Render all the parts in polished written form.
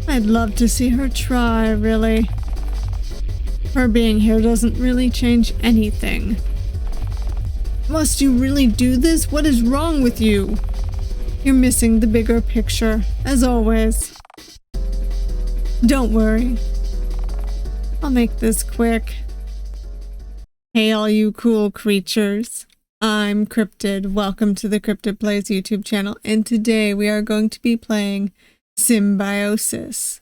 I'd love to see her try, really. Her being here doesn't really change anything. Must you really do this? What is wrong with you? You're missing the bigger picture, as always. Don't worry. I'll make this quick. Hey all you cool creatures. I'm Cryptid. Welcome to the Cryptid Plays YouTube channel, and today we are going to be playing Symbiosis,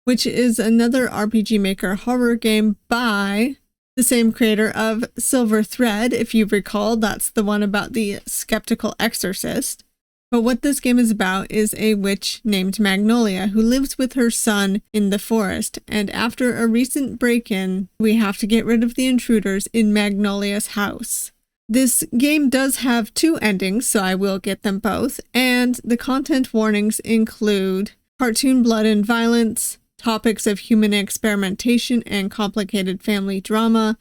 which is another RPG Maker horror game by the same creator of Silver Thread. If you recall, that's the one about the skeptical exorcist. But what this game is about is a witch named Magnolia who lives with her son in the forest, and after a recent break-in, we have to get rid of the intruders in Magnolia's house. This game does have two endings, so I will get them both, and the content warnings include cartoon blood and violence, topics of human experimentation and complicated family drama,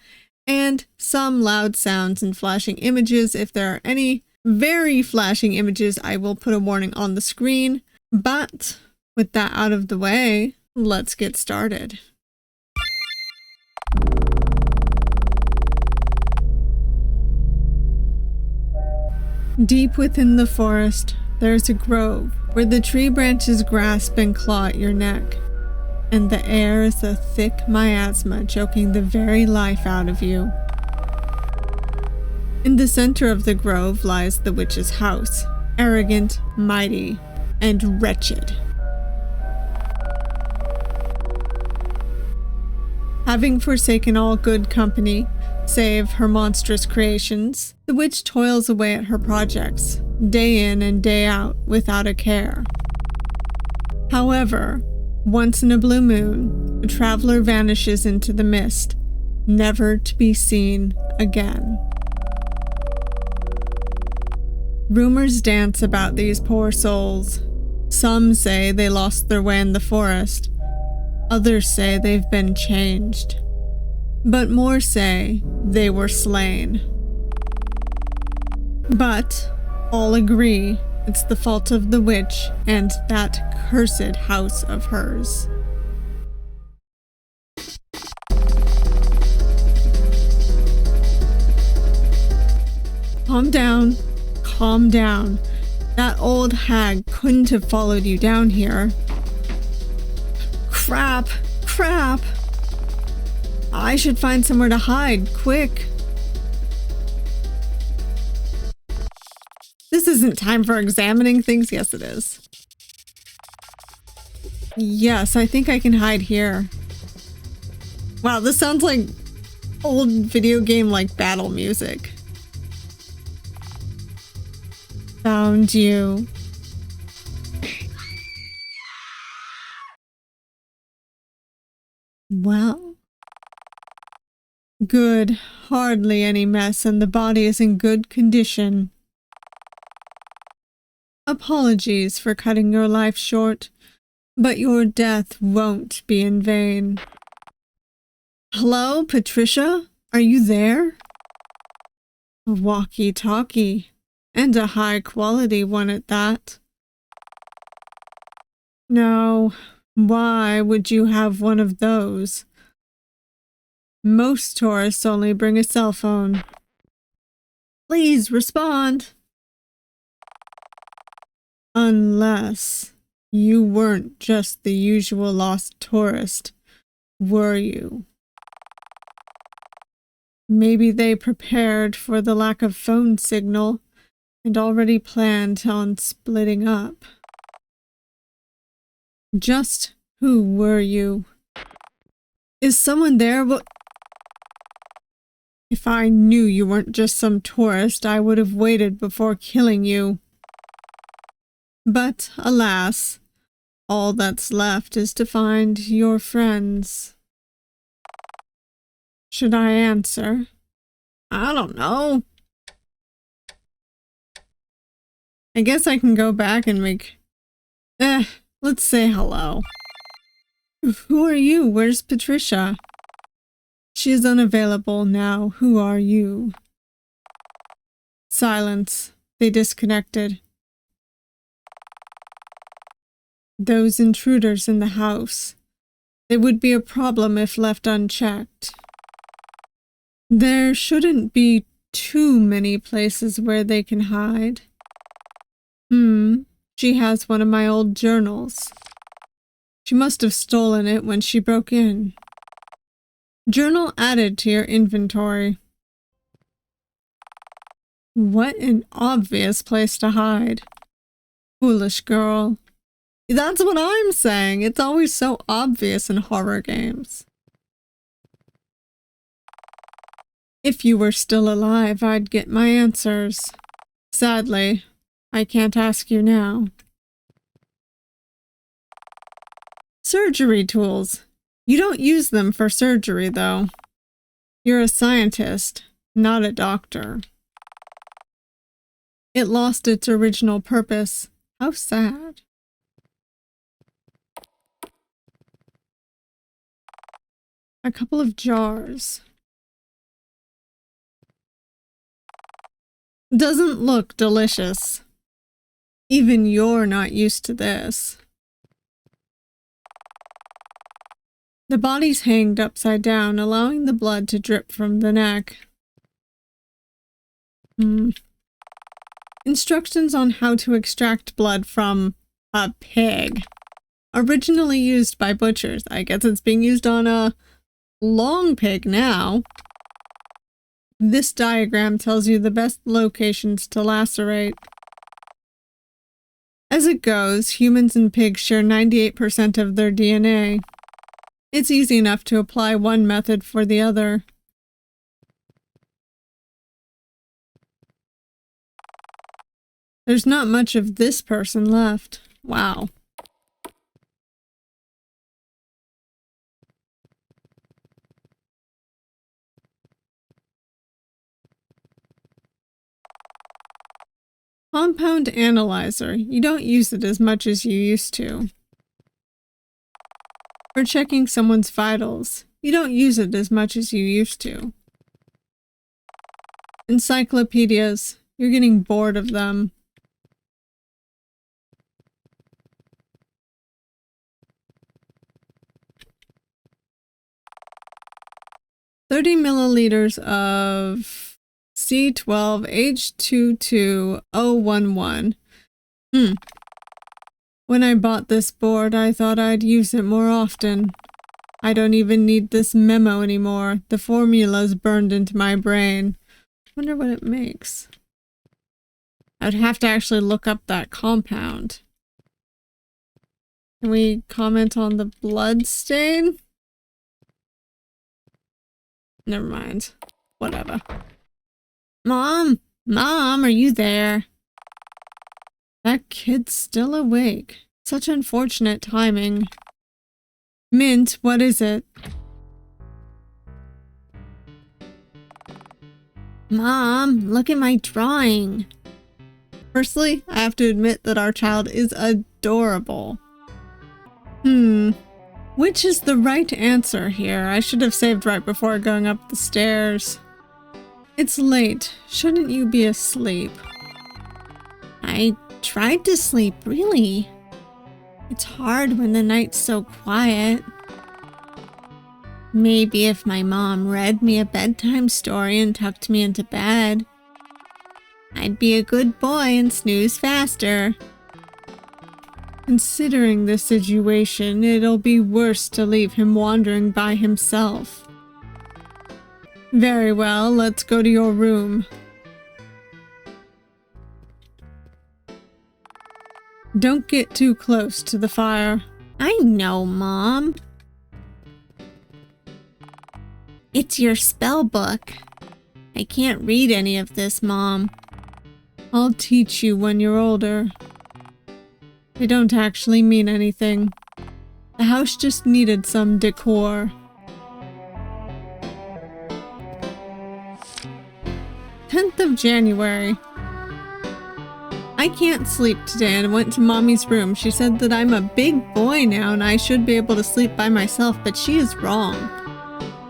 and some loud sounds and flashing images. If there are any very flashing images, I will put a warning on the screen. But with that out of the way, let's get started. Deep within the forest, there's a grove where the tree branches grasp and claw at your neck, and the air is a thick miasma choking the very life out of you. In the center of the grove lies the witch's house, arrogant, mighty, and wretched. Having forsaken all good company, save her monstrous creations, the witch toils away at her projects, day in and day out, without a care. However, once in a blue moon, a traveler vanishes into the mist, never to be seen again. Rumors dance about these poor souls. Some say they lost their way in the forest. Others say they've been changed. But more say they were slain. But all agree it's the fault of the witch and that cursed house of hers. Calm down. Calm down. That old hag couldn't have followed you down here. Crap! Crap! I should find somewhere to hide, quick. This isn't time for examining things. Yes, it is. Yes, I think I can hide here. Wow, this sounds like old video game like battle music. Found you. Well. Good. Hardly any mess, and the body is in good condition. Apologies for cutting your life short, but your death won't be in vain. Hello, Patricia? Are you there? A walkie-talkie. And a high-quality one at that. Now, why would you have one of those? Most tourists only bring a cell phone. Please respond. Unless you weren't just the usual lost tourist, were you? Maybe they prepared for the lack of phone signal and already planned on splitting up. Just who were you? Is someone there? If I knew you weren't just some tourist, I would have waited before killing you. But, alas, all that's left is to find your friends. Should I answer? I don't know. I guess I can go back and make... let's say hello. Who are you? Where's Patricia? She is unavailable now. Who are you? Silence. They disconnected. Those intruders in the house. They would be a problem if left unchecked. There shouldn't be too many places where they can hide. She has one of my old journals. She must have stolen it when she broke in. Journal added to your inventory. What an obvious place to hide. Foolish girl. That's what I'm saying. It's always so obvious in horror games. If you were still alive, I'd get my answers. Sadly, I can't ask you now. Surgery tools. You don't use them for surgery, though. You're a scientist, not a doctor. It lost its original purpose. How sad. A couple of jars. Doesn't look delicious. Even you're not used to this. The body's hanged upside down, allowing the blood to drip from the neck. Instructions on how to extract blood from a pig. Originally used by butchers. I guess it's being used on a long pig now. This diagram tells you the best locations to lacerate. As it goes, humans and pigs share 98% of their DNA. It's easy enough to apply one method for the other. There's not much of this person left. Wow. Compound analyzer. You don't use it as much as you used to. For checking someone's vitals. You don't use it as much as you used to. Encyclopedias. You're getting bored of them. $30 milliliters of C12H22011. When I bought this board, I thought I'd use it more often. I don't even need this memo anymore. The formula's burned into my brain. Wonder what it makes. I'd have to actually look up that compound. Can we comment on the blood stain? Never mind. Whatever. Mom! Mom, are you there? That kid's still awake. Such unfortunate timing. Mint, what is it? Mom, look at my drawing. Firstly, I have to admit that our child is adorable. Which is the right answer here? I should have saved right before going up the stairs. It's late. Shouldn't you be asleep? I tried to sleep, really. It's hard when the night's so quiet. Maybe if my mom read me a bedtime story and tucked me into bed, I'd be a good boy and snooze faster. Considering the situation, it'll be worse to leave him wandering by himself. Very well, let's go to your room. Don't get too close to the fire. I know, Mom. It's your spell book. I can't read any of this, Mom. I'll teach you when you're older. They don't actually mean anything. The house just needed some decor. 10th of January. I can't sleep today and went to Mommy's room. She said that I'm a big boy now and I should be able to sleep by myself, but she is wrong.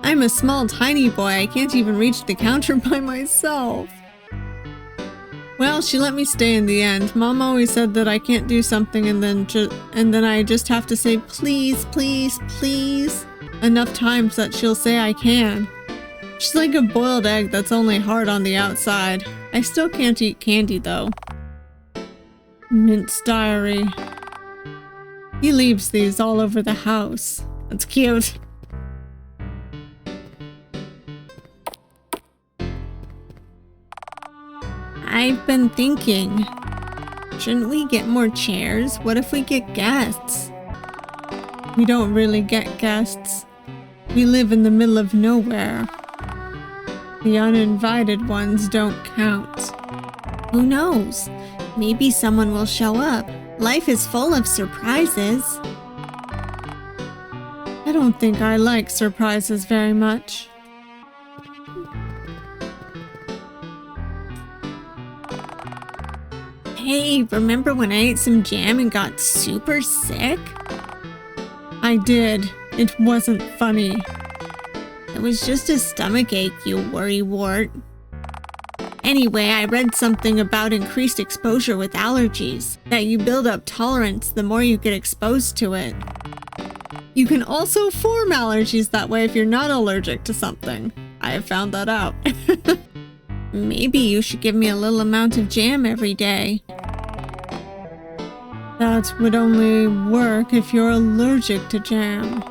I'm a small, tiny boy. I can't even reach the counter by myself. Well, she let me stay in the end. Mom always said that I can't do something and then I just have to say please, please, please enough times that she'll say I can. She's like a boiled egg that's only hard on the outside. I still can't eat candy though. Mint's diary. He leaves these all over the house. That's cute. I've been thinking, shouldn't we get more chairs? What if we get guests? We don't really get guests. We live in the middle of nowhere. The uninvited ones don't count. Who knows? Maybe someone will show up. Life is full of surprises. I don't think I like surprises very much. Hey, remember when I ate some jam and got super sick? I did. It wasn't funny. It was just a stomach ache, you worrywart. Anyway, I read something about increased exposure with allergies, that you build up tolerance the more you get exposed to it. You can also form allergies that way if you're not allergic to something. I have found that out. Maybe you should give me a little amount of jam every day. That would only work if you're allergic to jam.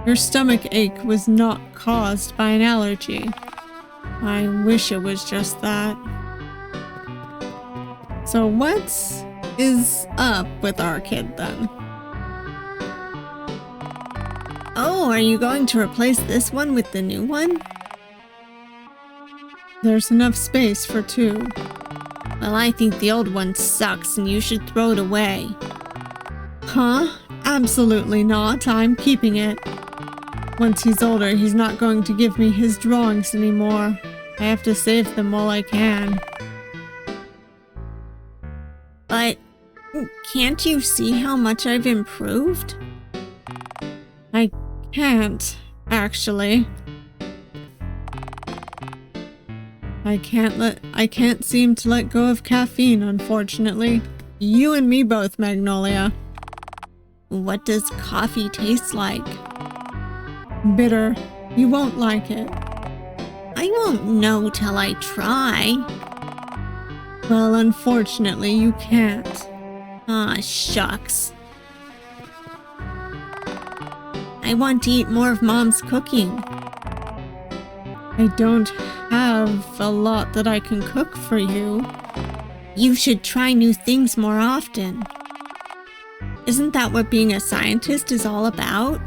Your stomach ache was not caused by an allergy. I wish it was just that. So what is up with our kid then? Oh, are you going to replace this one with the new one? There's enough space for two. Well, I think the old one sucks and you should throw it away. Huh? Absolutely not. I'm keeping it. Once he's older, he's not going to give me his drawings anymore. I have to save them while I can. But can't you see how much I've improved? I can't, actually. I can't seem to let go of caffeine, unfortunately. You and me both, Magnolia. What does coffee taste like? Bitter. You won't like it. I won't know till I try. Well, unfortunately, you can't. Ah, shucks. I want to eat more of Mom's cooking. I don't have a lot that I can cook for you. You should try new things more often. Isn't that what being a scientist is all about?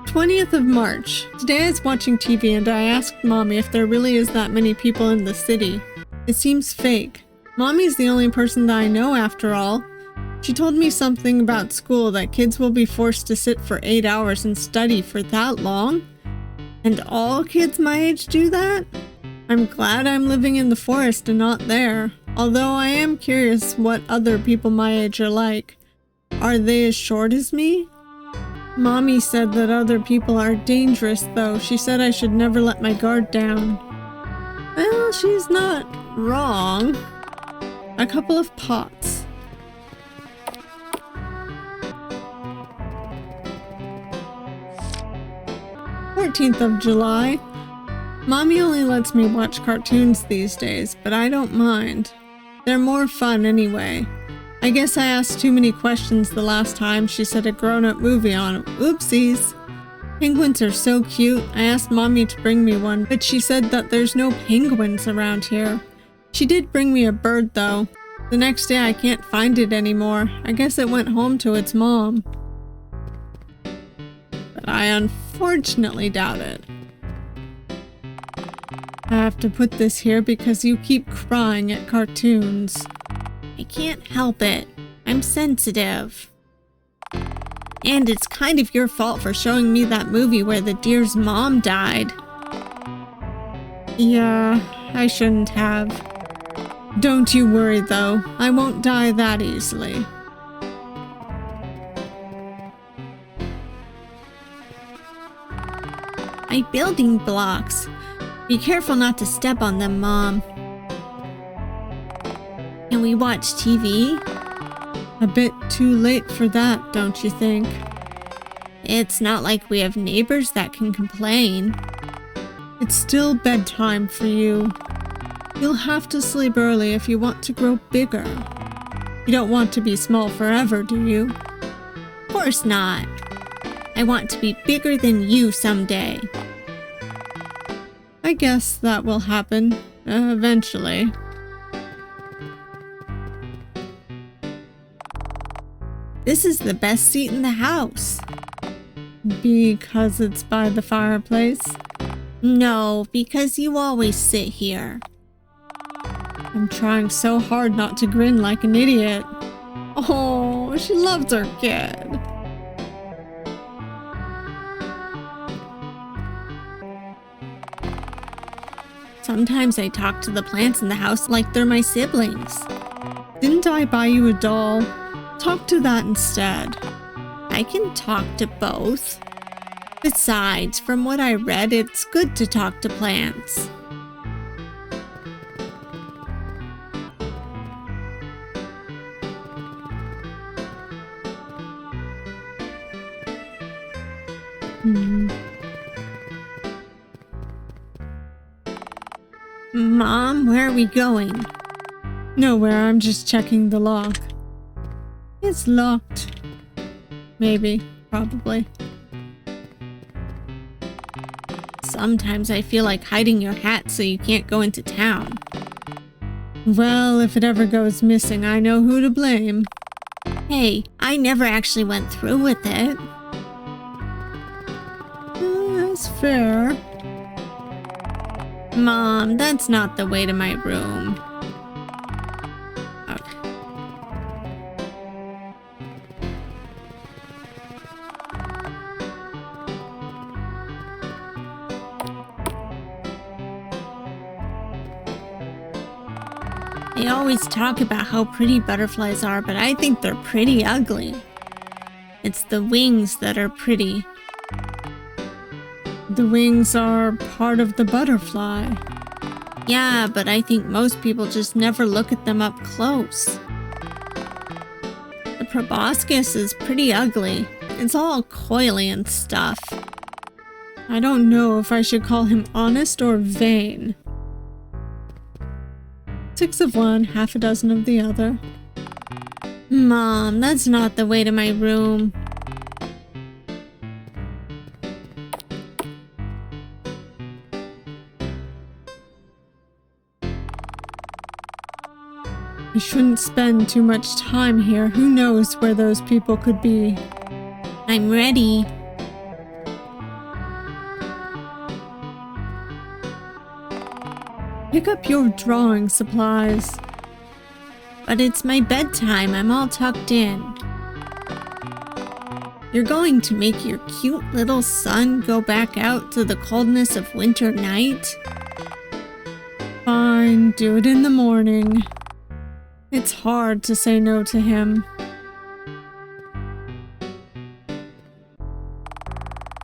20th of March. Today I was watching TV and I asked Mommy if there really is that many people in the city. It seems fake. Mommy's the only person that I know after all. She told me something about school, that kids will be forced to sit for 8 hours and study for that long? And all kids my age do that? I'm glad I'm living in the forest and not there. Although I am curious what other people my age are like. Are they as short as me? Mommy said that other people are dangerous though. She said I should never let my guard down. Well, she's not wrong. A couple of pots. of July. Mommy only lets me watch cartoons these days, but I don't mind. They're more fun anyway. I guess I asked too many questions the last time she said a grown-up movie on. Oopsies. Penguins are so cute. I asked Mommy to bring me one, but she said that there's no penguins around here. She did bring me a bird though. The next day I can't find it anymore. I guess it went home to its mom. But I unfortunately doubt it. I have to put this here because you keep crying at cartoons. I can't help it. I'm sensitive. And it's kind of your fault for showing me that movie where the deer's mom died. Yeah, I shouldn't have. Don't you worry though, I won't die that easily. My building blocks. Be careful not to step on them, Mom. Can we watch TV? A bit too late for that, don't you think? It's not like we have neighbors that can complain. It's still bedtime for you. You'll have to sleep early if you want to grow bigger. You don't want to be small forever, do you? Of course not. I want to be bigger than you someday. I guess that will happen, eventually. This is the best seat in the house. Because it's by the fireplace? No, because you always sit here. I'm trying so hard not to grin like an idiot. Oh, she loves her kid. Sometimes I talk to the plants in the house like they're my siblings. Didn't I buy you a doll? Talk to that instead. I can talk to both. Besides, from what I read, it's good to talk to plants. Mom, where are we going? Nowhere, I'm just checking the lock. It's locked. Maybe, probably. Sometimes I feel like hiding your hat so you can't go into town. Well, if it ever goes missing, I know who to blame. Hey, I never actually went through with it. That's fair. Mom, that's not the way to my room. Okay. They always talk about how pretty butterflies are, but I think they're pretty ugly. It's the wings that are pretty. The wings are part of the butterfly. Yeah, but I think most people just never look at them up close. The proboscis is pretty ugly. It's all coily and stuff. I don't know if I should call him honest or vain. 6 of one, half a dozen of the other. Mom, that's not the way to my room. We shouldn't spend too much time here. Who knows where those people could be? I'm ready. Pick up your drawing supplies. But it's my bedtime. I'm all tucked in. You're going to make your cute little son go back out to the coldness of winter night? Fine, do it in the morning. It's hard to say no to him.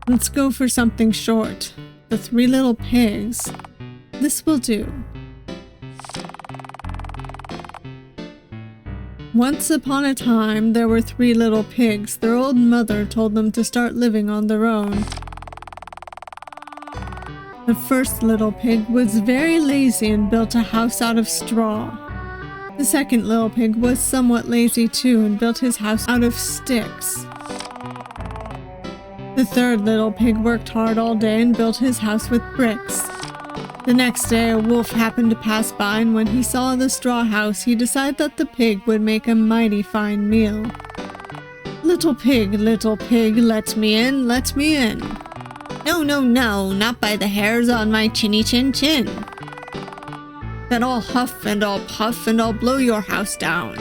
Let's go for something short. The 3 Little Pigs. This will do. Once upon a time, there were 3 little pigs. Their old mother told them to start living on their own. The first little pig was very lazy and built a house out of straw. The second little pig was somewhat lazy too and built his house out of sticks. The third little pig worked hard all day and built his house with bricks. The next day, a wolf happened to pass by, and when he saw the straw house, he decided that the pig would make a mighty fine meal. Little pig, let me in, let me in. No, no, no, not by the hairs on my chinny chin chin. Then I'll huff and I'll puff and I'll blow your house down.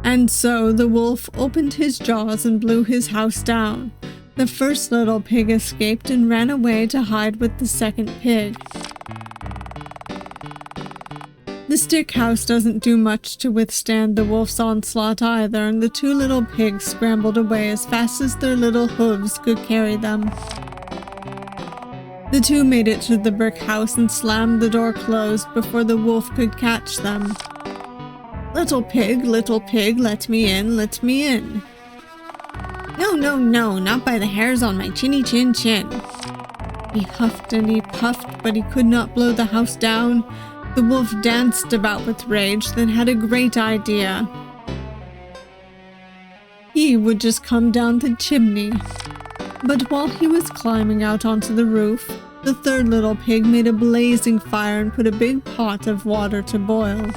And so the wolf opened his jaws and blew his house down. The first little pig escaped and ran away to hide with the second pig. The stick house doesn't do much to withstand the wolf's onslaught either, and the 2 little pigs scrambled away as fast as their little hooves could carry them. The two made it to the brick house and slammed the door closed before the wolf could catch them. Little pig, let me in, let me in. No, no, no, not by the hairs on my chinny chin chin. He huffed and he puffed, but he could not blow the house down. The wolf danced about with rage, then had a great idea. He would just come down the chimney. But while he was climbing out onto the roof, the third little pig made a blazing fire and put a big pot of water to boil.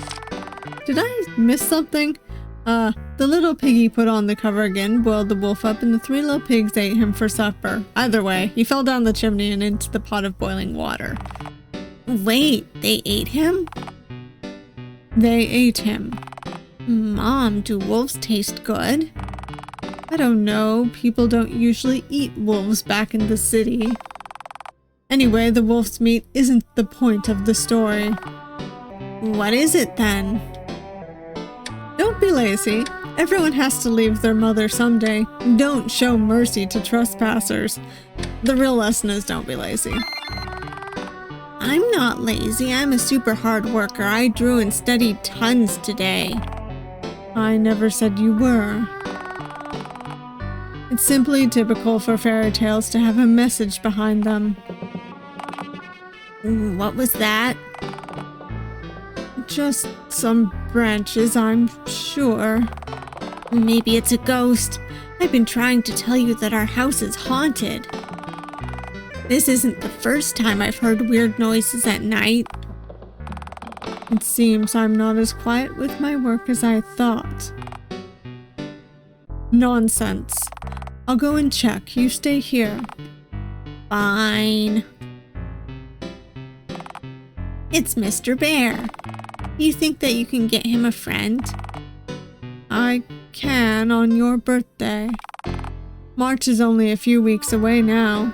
Did I miss something? The little piggy put on the cover again, boiled the wolf up, and the three little pigs ate him for supper. Either way, he fell down the chimney and into the pot of boiling water. Wait, they ate him? They ate him. Mom, do wolves taste good? I don't know. People don't usually eat wolves back in the city. Anyway, the wolf's meat isn't the point of the story. What is it then? Don't be lazy. Everyone has to leave their mother someday. Don't show mercy to trespassers. The real lesson is don't be lazy. I'm not lazy. I'm a super hard worker. I drew and studied tons today. I never said you were. It's simply typical for fairy tales to have a message behind them. What was that? Just some branches, I'm sure. Maybe it's a ghost. I've been trying to tell you that our house is haunted. This isn't the first time I've heard weird noises at night. It seems I'm not as quiet with my work as I thought. Nonsense. I'll go and check. You stay here. Fine. It's Mr. Bear. You think that you can get him a friend? I can on your birthday. March is only a few weeks away now.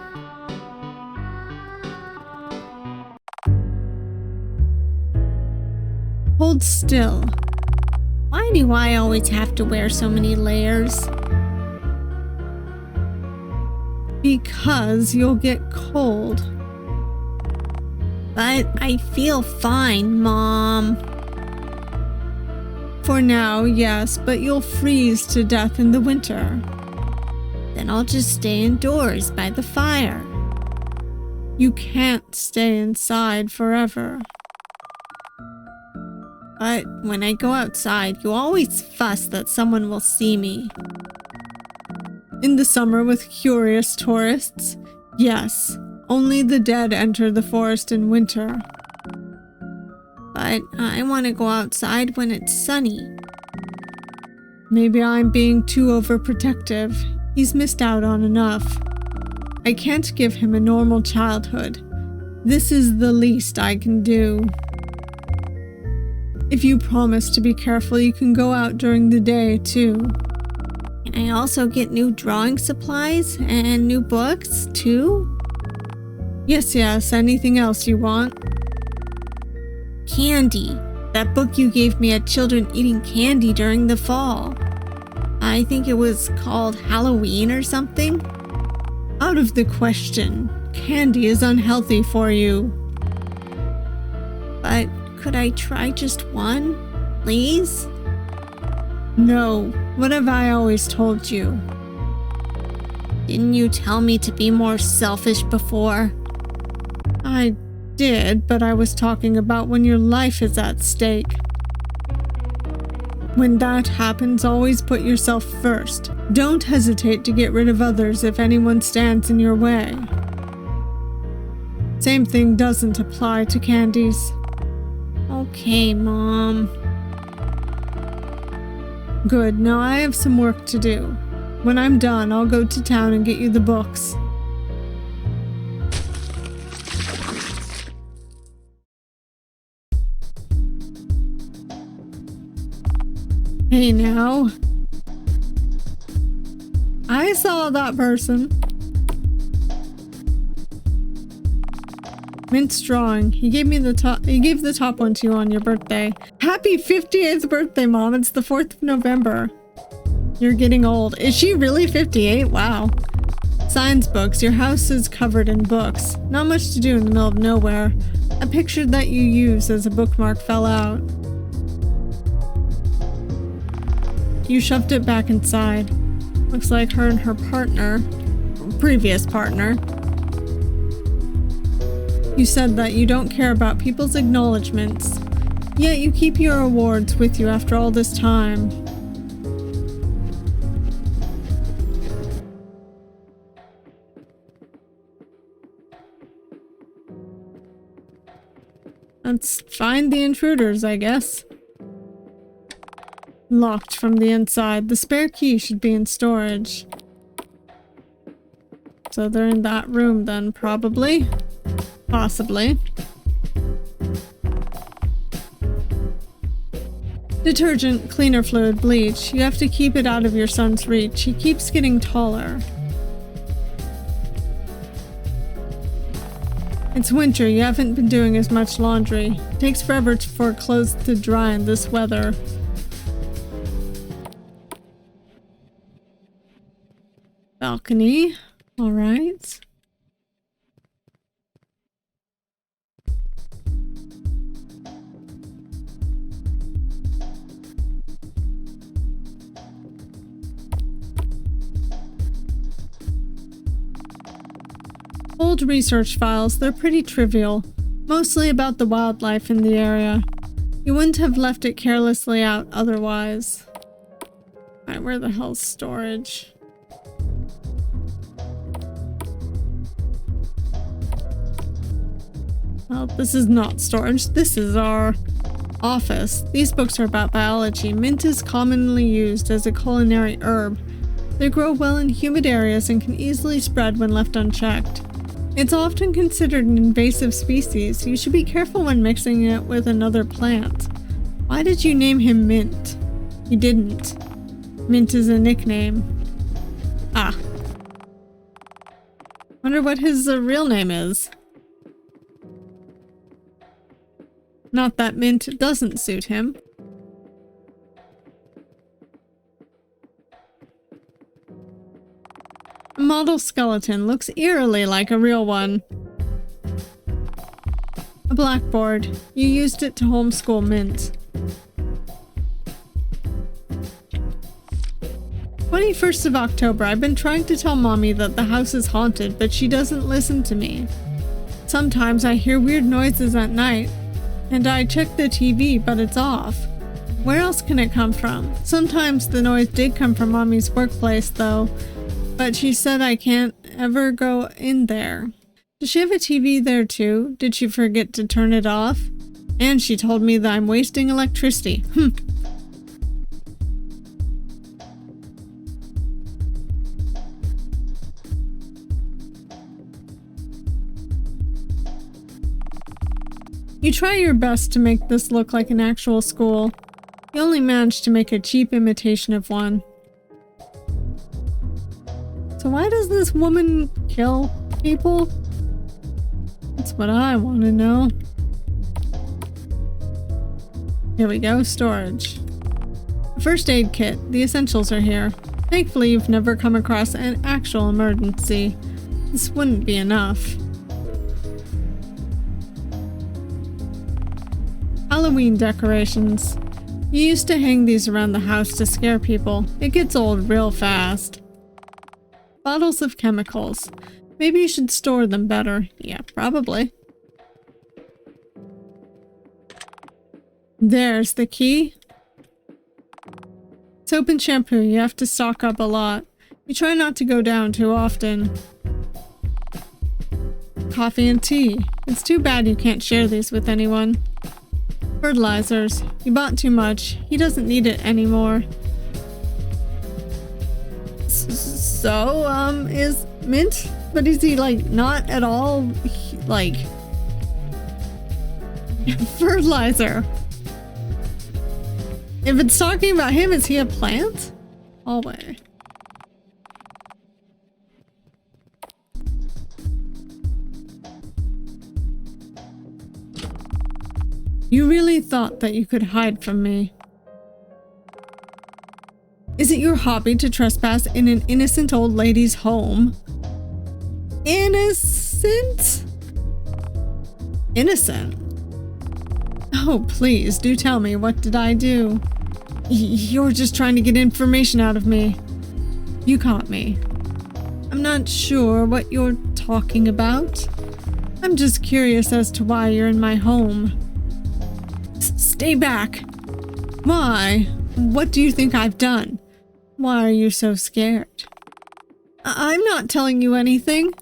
Hold still. Why do I always have to wear so many layers? Because you'll get cold. But I feel fine, Mom. For now, yes, but you'll freeze to death in the winter. Then I'll just stay indoors by the fire. You can't stay inside forever. But when I go outside, you always fuss that someone will see me. In the summer with curious tourists, yes, only the dead enter the forest in winter. But I want to go outside when it's sunny. Maybe I'm being too overprotective. He's missed out on enough. I can't give him a normal childhood. This is the least I can do. If you promise to be careful, you can go out during the day, too. Can I also get new drawing supplies and new books, too? Yes, anything else you want? Candy. That book you gave me had children eating candy during the fall. I think it was called Halloween or something. Out of the question. Candy is unhealthy for you. But could I try just one, please? No. What have I always told you? Didn't you tell me to be more selfish before? I did, but I was talking about when your life is at stake. When that happens, always put yourself first. Don't hesitate to get rid of others if anyone stands in your way. Same thing doesn't apply to candies. Okay, Mom. Good, now I have some work to do. When I'm done, I'll go to town and get you the books. Hey now. I saw that person. Mint's drawing. He gave the top one to you on your birthday. Happy 58th birthday, Mom. It's the 4th of November. You're getting old. Is she really 58? Wow. Science books. Your house is covered in books. Not much to do in the middle of nowhere. A picture that you use as a bookmark fell out. You shoved it back inside. Looks like her and her partner, previous partner. You said that you don't care about people's acknowledgements, yet you keep your awards with you after all this time. Let's find the intruders, I guess. Locked from the inside. The spare key should be in storage. So they're in that room then, probably. Possibly. Detergent, cleaner fluid, bleach. You have to keep it out of your son's reach. He keeps getting taller. It's winter. You haven't been doing as much laundry. It takes forever for clothes to dry in this weather. Balcony. All right. Old research files, they're pretty trivial, mostly about the wildlife in the area. You wouldn't have left it carelessly out otherwise. Alright, where the hell's storage? Well, this is not storage, this is our office. These books are about biology. Mint is commonly used as a culinary herb. They grow well in humid areas and can easily spread when left unchecked. It's often considered an invasive species. You should be careful when mixing it with another plant. Why did you name him Mint? You didn't. Mint is a nickname. Ah. Wonder what his real name is. Not that Mint doesn't suit him. A model skeleton looks eerily like a real one. A blackboard. You used it to homeschool Mint. 21st of October. I've been trying to tell Mommy that the house is haunted, but she doesn't listen to me. Sometimes I hear weird noises at night, and I check the TV, but it's off. Where else can it come from? Sometimes the noise did come from Mommy's workplace, though. But she said I can't ever go in there. Does she have a TV there too? Did she forget to turn it off? And she told me that I'm wasting electricity. You try your best to make this look like an actual school. You only managed to make a cheap imitation of one. So why does this woman kill people? That's what I want to know. Here we go, storage. First aid kit. The essentials are here. Thankfully, you've never come across an actual emergency. This wouldn't be enough. Halloween decorations. You used to hang these around the house to scare people. It gets old real fast. Bottles of chemicals. Maybe you should store them better. Yeah, probably. There's the key. Soap and shampoo. You have to stock up a lot. You try not to go down too often. Coffee and tea. It's too bad you can't share these with anyone. Fertilizers. You bought too much. He doesn't need it anymore. So, is Mint? But is he, like, not at all, like... fertilizer. If it's talking about him, is he a plant? Hallway. You really thought that you could hide from me. Is it your hobby to trespass in an innocent old lady's home? Innocent? Innocent? Oh, please, do tell me, what did I do? You're just trying to get information out of me. You caught me. I'm not sure what you're talking about. I'm just curious as to why you're in my home. Stay back. Why? What do you think I've done? Why are you so scared? I'm not telling you anything.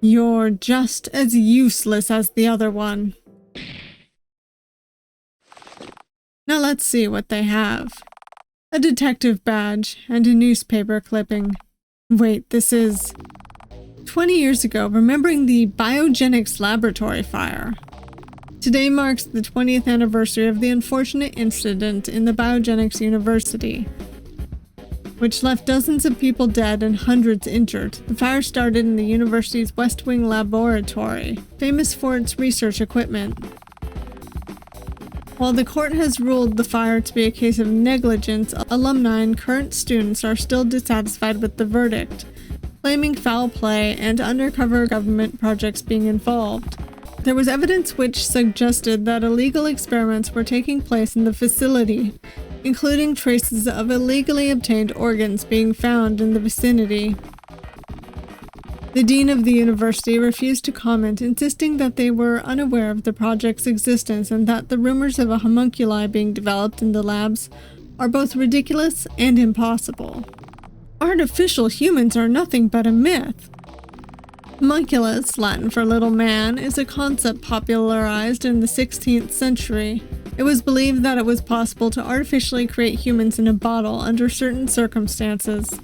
You're just as useless as the other one. Now let's see what they have. A detective badge and a newspaper clipping. Wait, this is 20 years ago, remembering the biogenics laboratory fire. Today marks the 20th anniversary of the unfortunate incident in the Biogenics University, which left dozens of people dead and hundreds injured. The fire started in the university's West Wing laboratory, famous for its research equipment. While the court has ruled the fire to be a case of negligence, alumni and current students are still dissatisfied with the verdict, claiming foul play and undercover government projects being involved. There was evidence which suggested that illegal experiments were taking place in the facility, including traces of illegally obtained organs being found in the vicinity. The dean of the university refused to comment, insisting that they were unaware of the project's existence and that the rumors of a homunculi being developed in the labs are both ridiculous and impossible. Artificial humans are nothing but a myth. Homunculus, Latin for little man, is a concept popularized in the 16th century. It was believed that it was possible to artificially create humans in a bottle under certain circumstances.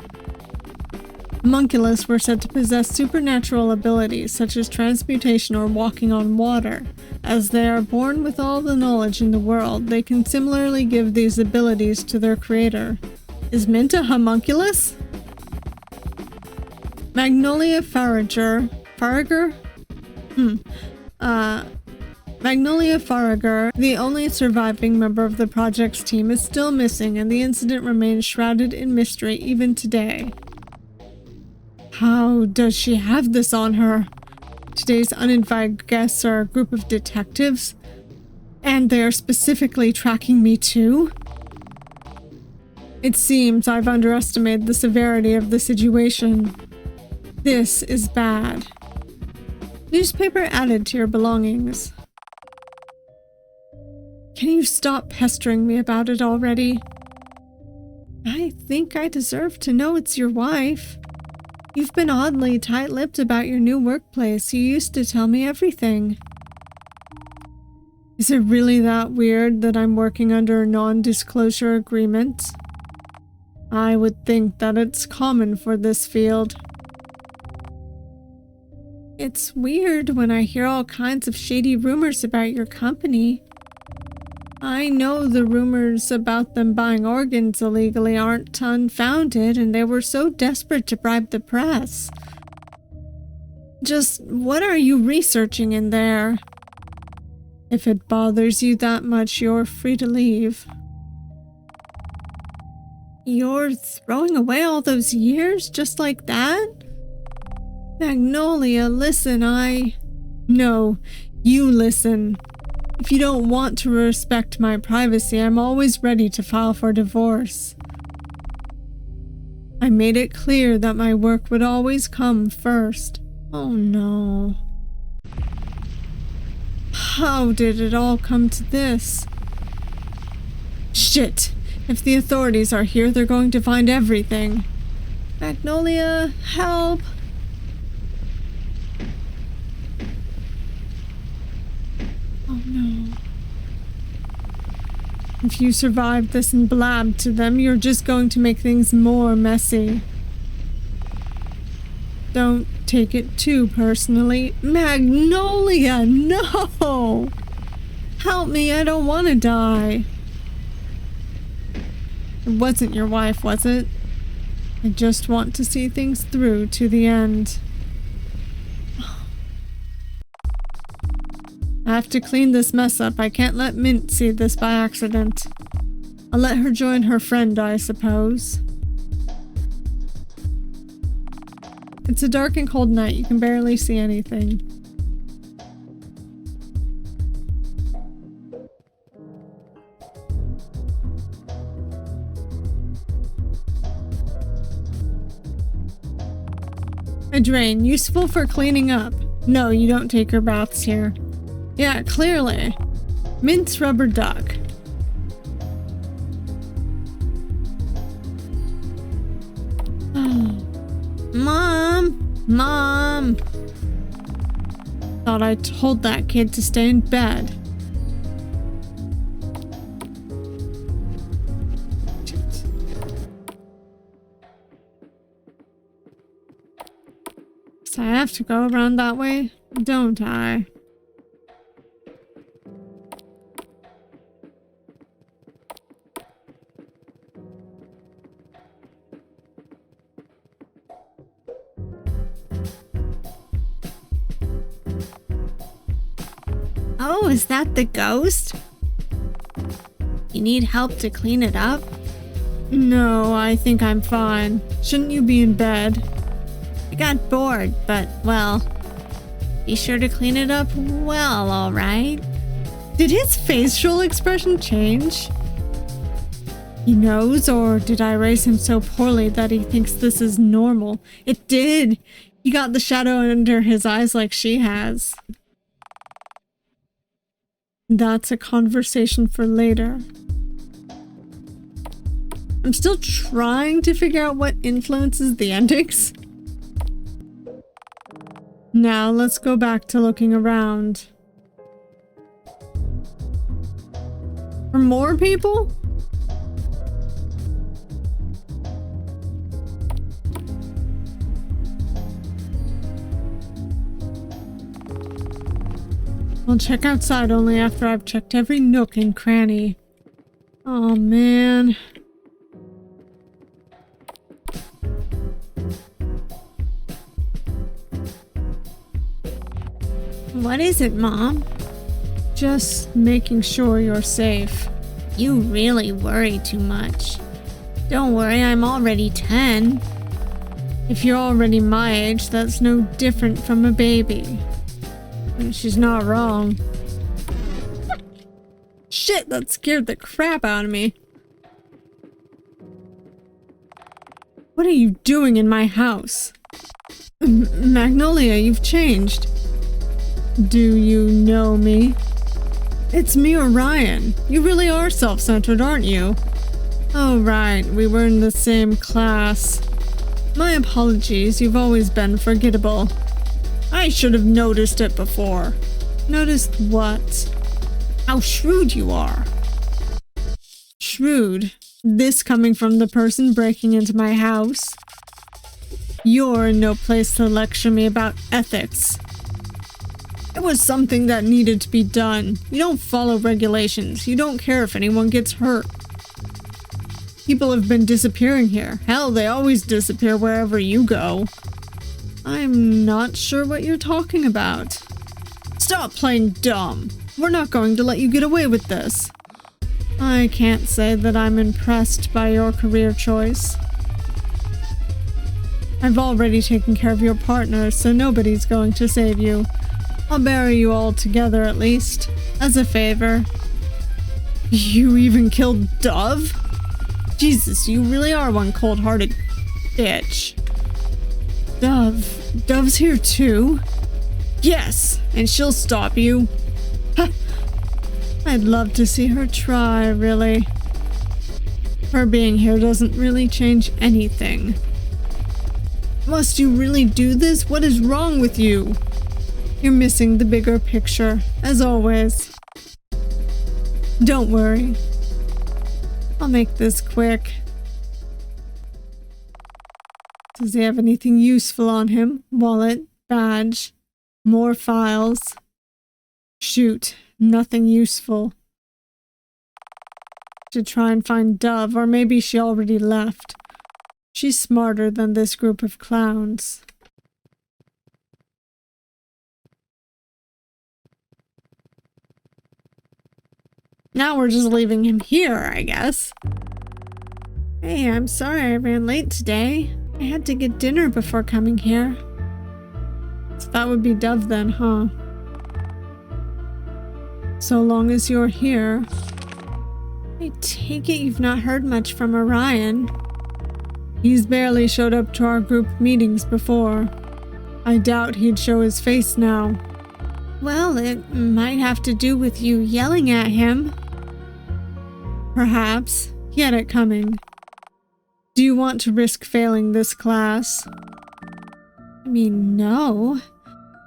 Homunculus were said to possess supernatural abilities such as transmutation or walking on water. As they are born with all the knowledge in the world, they can similarly give these abilities to their creator. Is Mint a homunculus? Magnolia Farrager, Magnolia Farrager, the only surviving member of the project's team, is still missing, and the incident remains shrouded in mystery even today. How does she have this on her? Today's uninvited guests are a group of detectives, and they are specifically tracking me too? It seems I've underestimated the severity of the situation. This is bad. Newspaper added to your belongings. Can you stop pestering me about it already? I think I deserve to know it's your wife. You've been oddly tight-lipped about your new workplace. You used to tell me everything. Is it really that weird that I'm working under a non-disclosure agreement? I would think that it's common for this field. It's weird when I hear all kinds of shady rumors about your company. I know the rumors about them buying organs illegally aren't unfounded, and they were so desperate to bribe the press. Just what are you researching in there? If it bothers you that much, you're free to leave. You're throwing away all those years just like that? Magnolia, listen, No, you listen. If you don't want to respect my privacy, I'm always ready to file for divorce. I made it clear that my work would always come first. Oh no. How did it all come to this? Shit! If the authorities are here, they're going to find everything. Magnolia, help! Oh no. If you survive this and blab to them, you're just going to make things more messy. Don't take it too personally. Magnolia, no! Help me, I don't want to die. It wasn't your wife, was it? I just want to see things through to the end. I have to clean this mess up. I can't let Mint see this by accident. I'll let her join her friend, I suppose. It's a dark and cold night. You can barely see anything. A drain, useful for cleaning up. No, you don't take your baths here. Yeah, clearly. Mince rubber duck. Mom! Thought I told that kid to stay in bed. So I have to go around that way, don't I? Oh, is that the ghost? You need help to clean it up? No, I think I'm fine. Shouldn't you be in bed? I got bored, but, well, be sure to clean it up well, alright? Did his facial expression change? He knows, or did I raise him so poorly that he thinks this is normal? It did! He got the shadow under his eyes like she has. That's a conversation for later. I'm still trying to figure out what influences the endings. Now let's go back to looking around. For more people? I'll check outside only after I've checked every nook and cranny. Oh man. What is it, Mom? Just making sure you're safe. You really worry too much. Don't worry, I'm already 10. If you're already my age, that's no different from a baby. She's not wrong. Shit, that scared the crap out of me. What are you doing in my house? Magnolia, you've changed. Do you know me? It's me, Orion. You really are self-centered, aren't you? Oh, right. We were in the same class. My apologies. You've always been forgettable. I should have noticed it before. Noticed what? How shrewd you are. Shrewd? This coming from the person breaking into my house? You're in no place to lecture me about ethics. It was something that needed to be done. You don't follow regulations. You don't care if anyone gets hurt. People have been disappearing here. Hell, they always disappear wherever you go. I'm not sure what you're talking about. Stop playing dumb. We're not going to let you get away with this. I can't say that I'm impressed by your career choice. I've already taken care of your partner, so nobody's going to save you. I'll bury you all together at least, as a favor. You even killed Dove? Jesus, you really are one cold-hearted bitch. Dove's here too? Yes, and she'll stop you. I'd love to see her try, really. Her being here doesn't really change anything. Must you really do this? What is wrong with you? You're missing the bigger picture, as always. Don't worry. I'll make this quick. Does he have anything useful on him? Wallet, badge, more files. Shoot, nothing useful. Should try and find Dove, or maybe she already left. She's smarter than this group of clowns. Now we're just leaving him here, I guess. Hey, I'm sorry I ran late today. I had to get dinner before coming here. So that would be Dove then, huh? So long as you're here. I take it you've not heard much from Orion. He's barely showed up to our group meetings before. I doubt he'd show his face now. Well, it might have to do with you yelling at him. Perhaps. He had it coming. Do you want to risk failing this class? I mean, no.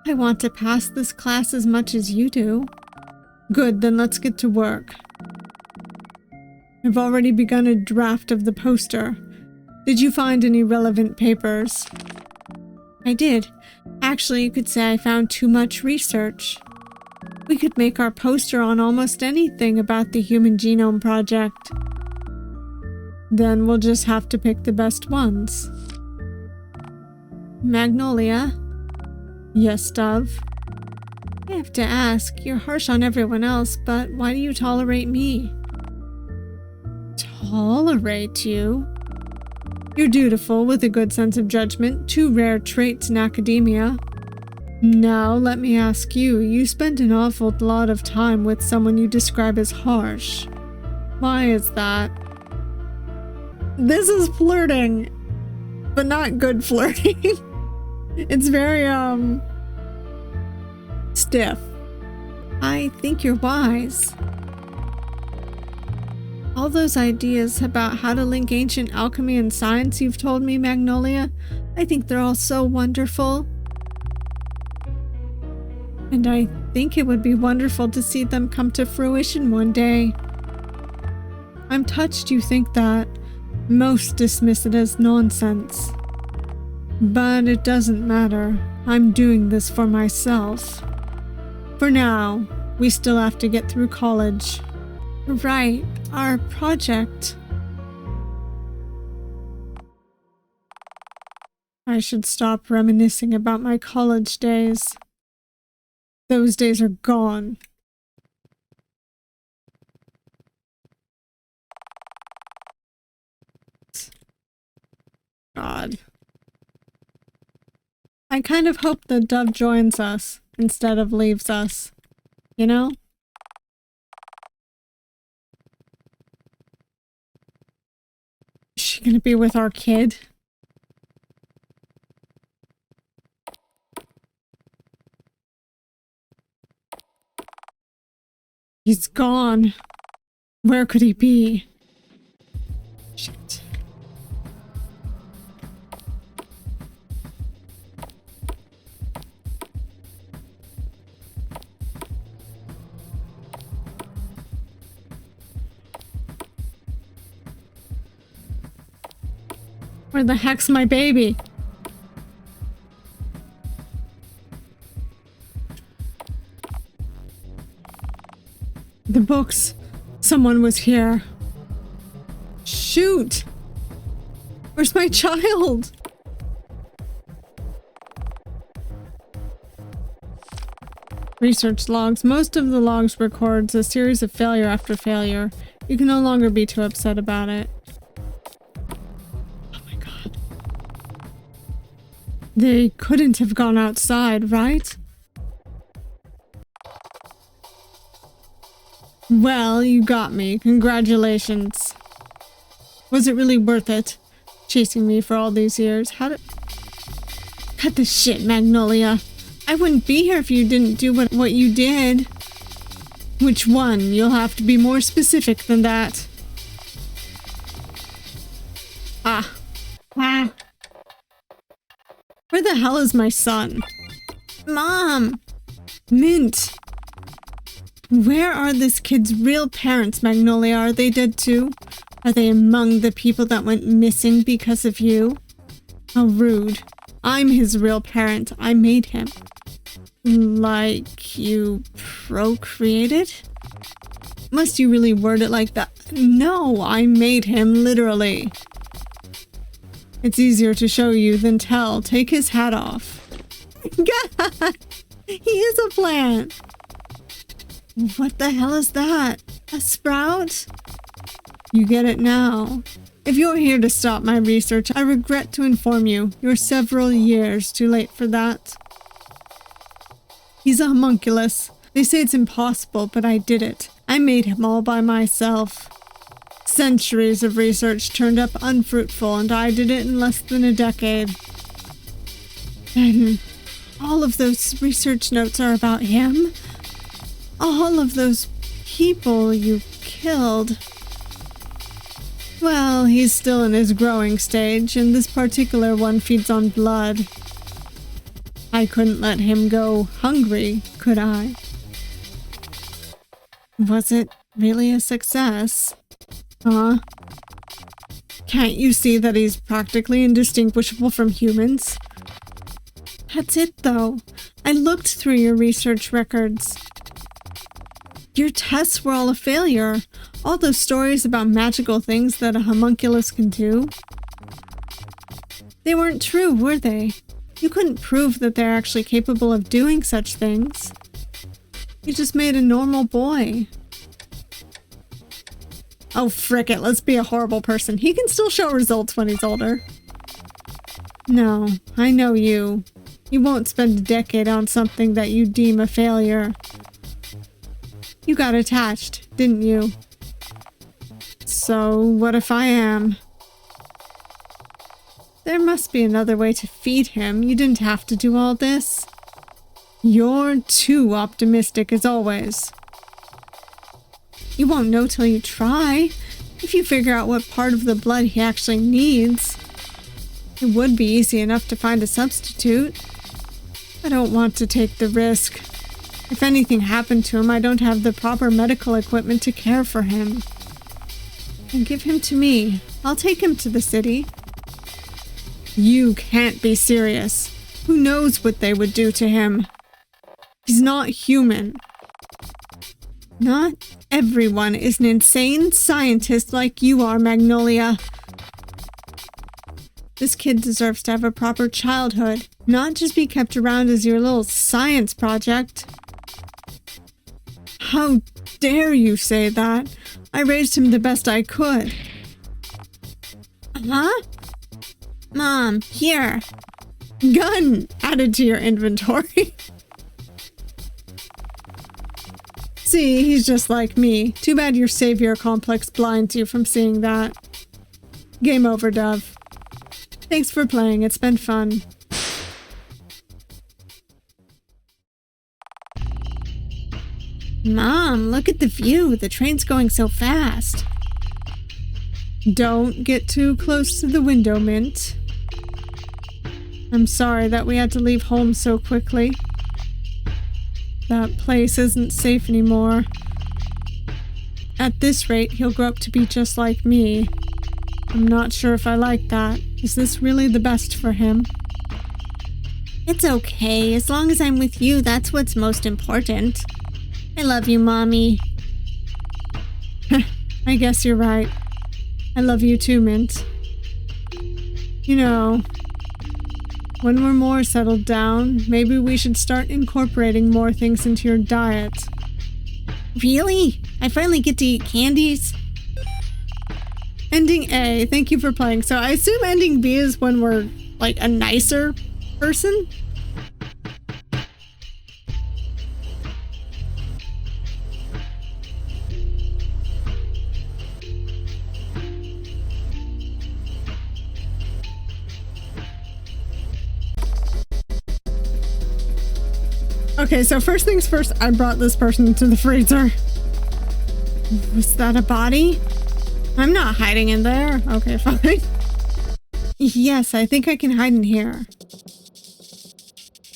I want to pass this class as much as you do. Good, then let's get to work. I've already begun a draft of the poster. Did you find any relevant papers? I did. Actually, you could say I found too much research. We could make our poster on almost anything about the Human Genome Project. Then we'll just have to pick the best ones. Magnolia? Yes, Dove? I have to ask, you're harsh on everyone else, but why do you tolerate me? Tolerate you? You're dutiful with a good sense of judgment, two rare traits in academia. Now, let me ask you, you spent an awful lot of time with someone you describe as harsh. Why is that? This is flirting, but not good flirting. It's very, stiff. I think you're wise. All those ideas about how to link ancient alchemy and science you've told me, Magnolia, I think they're all so wonderful. And I think it would be wonderful to see them come to fruition one day. I'm touched you think that. Most dismiss it as nonsense. But it doesn't matter. I'm doing this for myself. For now, we still have to get through college. Right, our project. I should stop reminiscing about my college days. Those days are gone. God. I kind of hope that Dove joins us instead of leaves us. You know? Is she gonna be with our kid? He's gone. Where could he be? Shit. Where the heck's my baby? The books. Someone was here. Shoot! Where's my child? Research logs. Most of the logs records a series of failure after failure. You can no longer be too upset about it. They couldn't have gone outside, right? Well, you got me. Congratulations. Was it really worth it? Chasing me for all these years? How did... Cut the shit, Magnolia. I wouldn't be here if you didn't do what you did. Which one? You'll have to be more specific than that. Ah. Where the hell is my son? Mom! Mint! Where are this kid's real parents, Magnolia? Are they dead too? Are they among the people that went missing because of you? How rude. I'm his real parent. I made him. Like you procreated? Must you really word it like that? No, I made him, literally. It's easier to show you than tell. Take his hat off. God! He is a plant! What the hell is that? A sprout? You get it now. If you're here to stop my research, I regret to inform you, you're several years too late for that. He's a homunculus. They say it's impossible, but I did it. I made him all by myself. Centuries of research turned up unfruitful, and I did it in less than a decade. And all of those research notes are about him? All of those people you killed? Well, he's still in his growing stage, and this particular one feeds on blood. I couldn't let him go hungry, could I? Was it really a success? Huh? Can't you see that he's practically indistinguishable from humans? That's it, though. I looked through your research records. Your tests were all a failure. All those stories about magical things that a homunculus can do. They weren't true, were they? You couldn't prove that they're actually capable of doing such things. You just made a normal boy. Oh, frick it, let's be a horrible person. He can still show results when he's older. No, I know you. You won't spend a decade on something that you deem a failure. You got attached, didn't you? So, what if I am? There must be another way to feed him. You didn't have to do all this. You're too optimistic as always. You won't know till you try. If you figure out what part of the blood he actually needs. It would be easy enough to find a substitute. I don't want to take the risk. If anything happened to him, I don't have the proper medical equipment to care for him. And give him to me. I'll take him to the city. You can't be serious. Who knows what they would do to him? He's not human. Not everyone is an insane scientist like you are, Magnolia. This kid deserves to have a proper childhood, not just be kept around as your little science project. How dare you say that? I raised him the best I could. Huh? Mom, here. Gun added to your inventory. See, he's just like me. Too bad your savior complex blinds you from seeing that. Game over, Dove. Thanks for playing, it's been fun. Mom, look at the view. The train's going so fast. Don't get too close to the window, Mint. I'm sorry that we had to leave home so quickly. That place isn't safe anymore. At this rate, he'll grow up to be just like me. I'm not sure if I like that. Is this really the best for him? It's okay. As long as I'm with you, that's what's most important. I love you, Mommy. I guess you're right. I love you too, Mint. You know, when we're more settled down, maybe we should start incorporating more things into your diet. Really? I finally get to eat candies? Ending A, thank you for playing. So I assume ending B is when we're, like, a nicer person? Okay, so first things first, I brought this person to the freezer. Was that a body? I'm not hiding in there. Okay, fine. Yes, I think I can hide in here.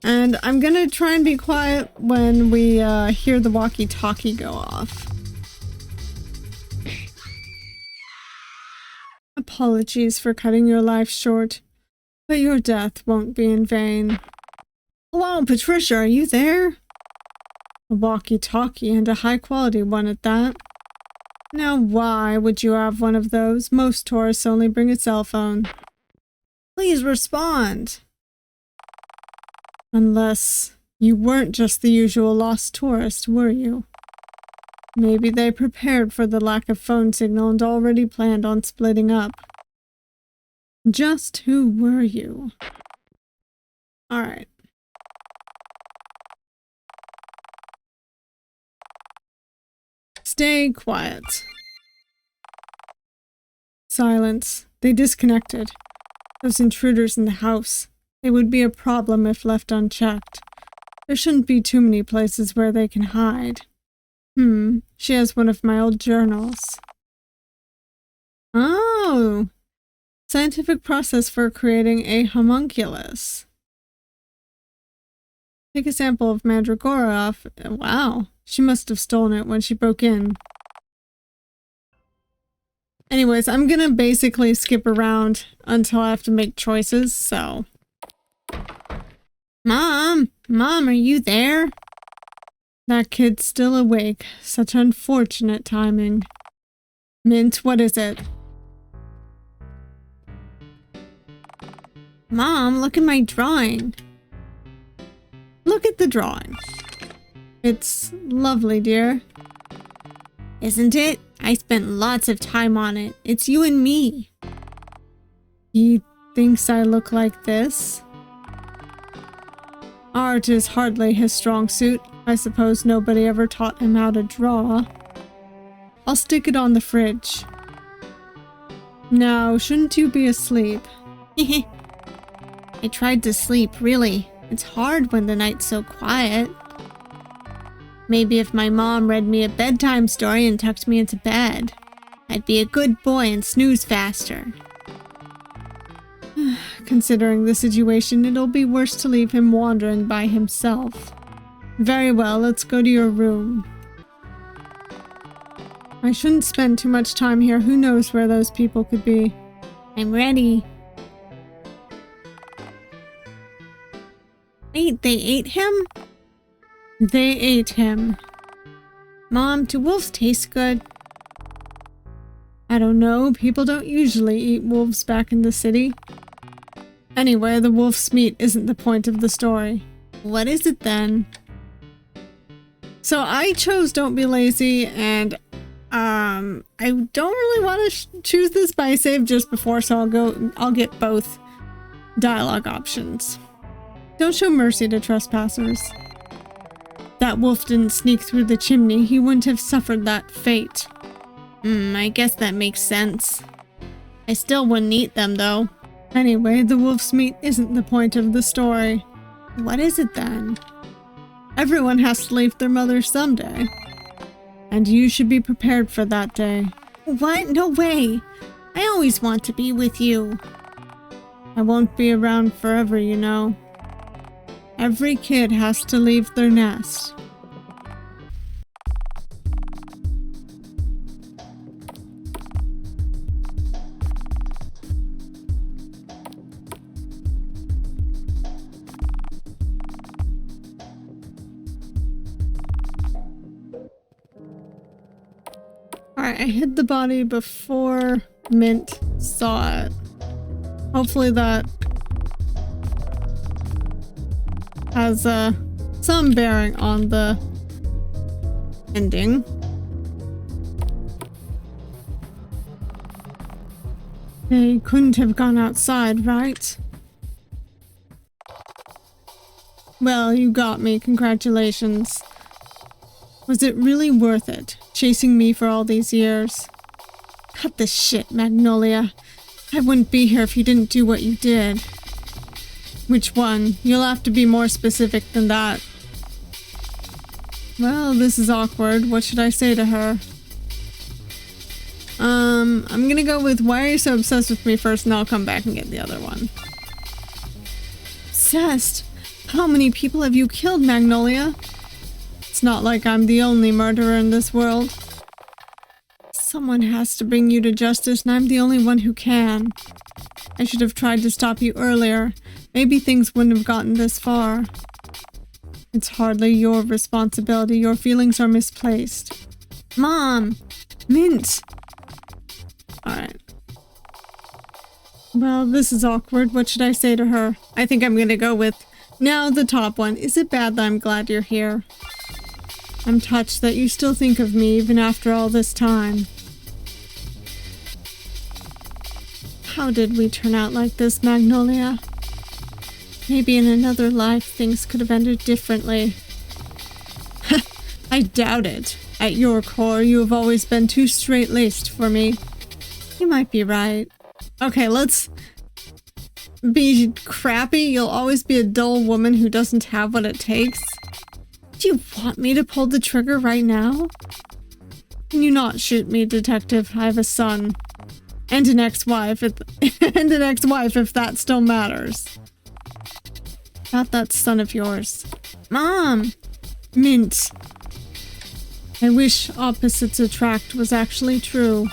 And I'm gonna try and be quiet when we hear the walkie-talkie go off. Apologies for cutting your life short, but your death won't be in vain. Hello, Patricia, are you there? A walkie-talkie, and a high-quality one at that. Now why would you have one of those? Most tourists only bring a cell phone. Please respond. Unless you weren't just the usual lost tourist, were you? Maybe they prepared for the lack of phone signal and already planned on splitting up. Just who were you? Alright. Stay quiet. Silence. They disconnected. Those intruders in the house. They would be a problem if left unchecked. There shouldn't be too many places where they can hide. She has one of my old journals. Oh! Scientific process for creating a homunculus. Take a sample of Mandragora off. Wow. She must have stolen it when she broke in. Anyways, I'm gonna basically skip around until I have to make choices, so... Mom! Mom, are you there? That kid's still awake. Such unfortunate timing. Mint, what is it? Mom, look at my drawing. Look at the drawing. It's lovely, dear. Isn't it? I spent lots of time on it. It's you and me. He thinks I look like this? Art is hardly his strong suit. I suppose nobody ever taught him how to draw. I'll stick it on the fridge. Now, shouldn't you be asleep? I tried to sleep, really. It's hard when the night's so quiet. Maybe if my mom read me a bedtime story and tucked me into bed, I'd be a good boy and snooze faster. Considering the situation, it'll be worse to leave him wandering by himself. Very well, let's go to your room. I shouldn't spend too much time here. Who knows where those people could be? I'm ready. Wait, they ate him? They ate him. Mom, do wolves taste good? I don't know. People don't usually eat wolves back in the city. Anyway, the wolf's meat isn't the point of the story. What is it then? So I chose Don't Be Lazy, and I don't really want to choose this, but I saved just before, so I'll get both dialogue options. Don't show mercy to trespassers. That wolf didn't sneak through the chimney. He wouldn't have suffered that fate. I guess that makes sense. I still wouldn't eat them, though. Anyway, the wolf's meat isn't the point of the story. What is it then? Everyone has to leave their mother someday. And you should be prepared for that day. What? No way! I always want to be with you. I won't be around forever, you know. Every kid has to leave their nest. Alright, I hid the body before Mint saw it. Hopefully that has some bearing on the ending. They couldn't have gone outside, right? Well, you got me. Congratulations. Was it really worth it, chasing me for all these years? Cut the shit, Magnolia. I wouldn't be here if you didn't do what you did. Which one? You'll have to be more specific than that. Well, this is awkward. What should I say to her? I'm gonna go with why are you so obsessed with me first, and I'll come back and get the other one. Obsessed? How many people have you killed, Magnolia? It's not like I'm the only murderer in this world. Someone has to bring you to justice, and I'm the only one who can. I should have tried to stop you earlier. Maybe things wouldn't have gotten this far. It's hardly your responsibility. Your feelings are misplaced. Mom! Mint! Alright. Well, this is awkward. What should I say to her? I think I'm gonna go with, now the top one. Is it bad that I'm glad you're here? I'm touched that you still think of me even after all this time. How did we turn out like this, Magnolia? Maybe in another life things could have ended differently. I doubt it. At your core, you have always been too straight-laced for me. You might be right. Okay, let's be crappy. You'll always be a dull woman who doesn't have what it takes. Do you want me to pull the trigger right now? Can you not shoot me, detective? I have a son. And an ex-wife, and an ex-wife if that still matters. Not that son of yours. Mom! Mint. I wish opposites attract was actually true.